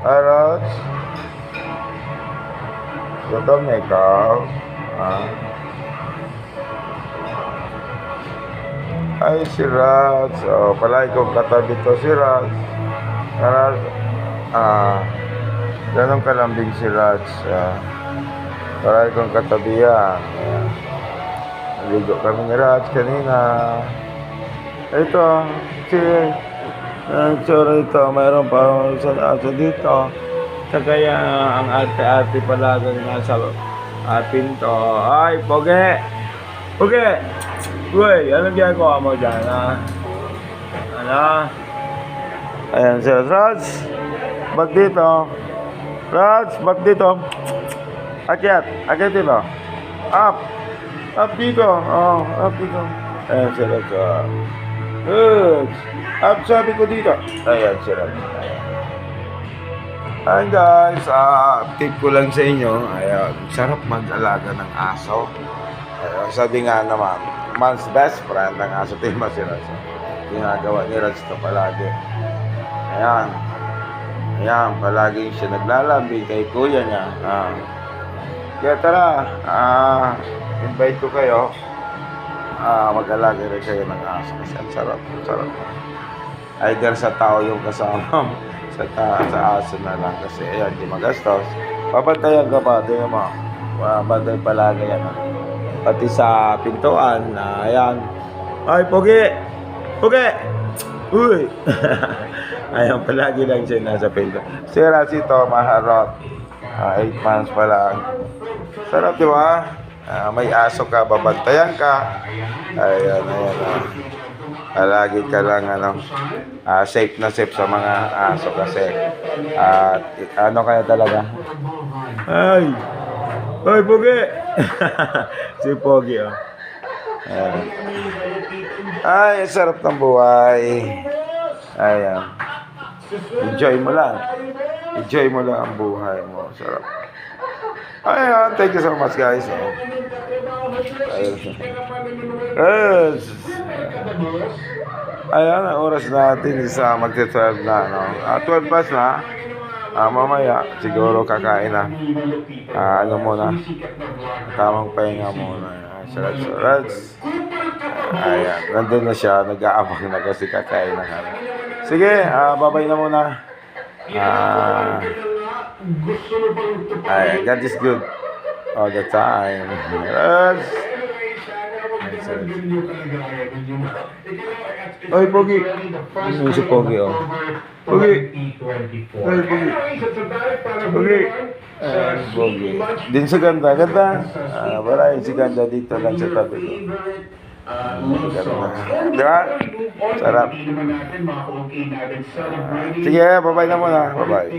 Aros. Gutom na ikaw. Ay, si Raz. Palagi kong katabi to si Raz. Raz. Ganun kalambing si Raz. Palagi kong katabi yan. Naligo kami ni Raz kanina. Ito, ang tsura ito, mayroon pa isang aso dito. Kaya ang arte-arte pala doon nasa pinto. Ay, Pogi! Pogi! Uy, anong ginagawa mo dyan, ha? Ano? Ayan si Raj. Back dito. Raj, back dito. Akyat. Akyat dito. Up. Up dito. Up dito. Ayan si Raj. Good. Up sabi ko dito. Ayan si Raj. Ayan guys, tip ko lang sa inyo. Ayan, sarap mag-alaga ng aso. Ayan, sabi nga naman, man's best friend ng aso, tima si Raj. Ginagawa ni Raj ito palagi. Ayan. Ayan, palagi siya naglalambing kay kuya niya. Kaya tara, invite ko kayo. Mag-alaga rin kayo ng aso kasi ang sarap. Either sa tao yung kasama mo, sa aso na lang kasi ayan, di magastos. Papantayan ka pa, di mo. Bantay palagi yan. Pati sa pintuan, ayan. Ay, Pogi! Pogi! Uy! Ayan, palagi lang siya nasa pinto. Si Rasito, maharot. 8 months pa lang. Sarap, di ba? May aso ka, babantayan ka. Ayan. Lagi ka lang safe na safe sa mga aso kasi ano kaya talaga? Ay Pogi. Si Pogi ay sarap ng buhay. Ayan, enjoy mo lang ang buhay mo. Sarap. Ayan, thank you so much guys. Ayan, ang oras natin is magte-12 na. 12 plus na. Mamaya, siguro kakain na. Muna. Tamang pahinga muna. Sarats. Ayan, nandun na siya. Nag-aabang na kasi kakain na. Sige, bye-bye na muna. God is good all the time. Yes. Oy, Pogi. Ano si Pogi, Pogi. Oy, Pogi. Pogi. Din sa ganda. Maraming si ganda dito lang sa tabi ko. Diba? Sarap. Sige, bye-bye na muna. Bye-bye.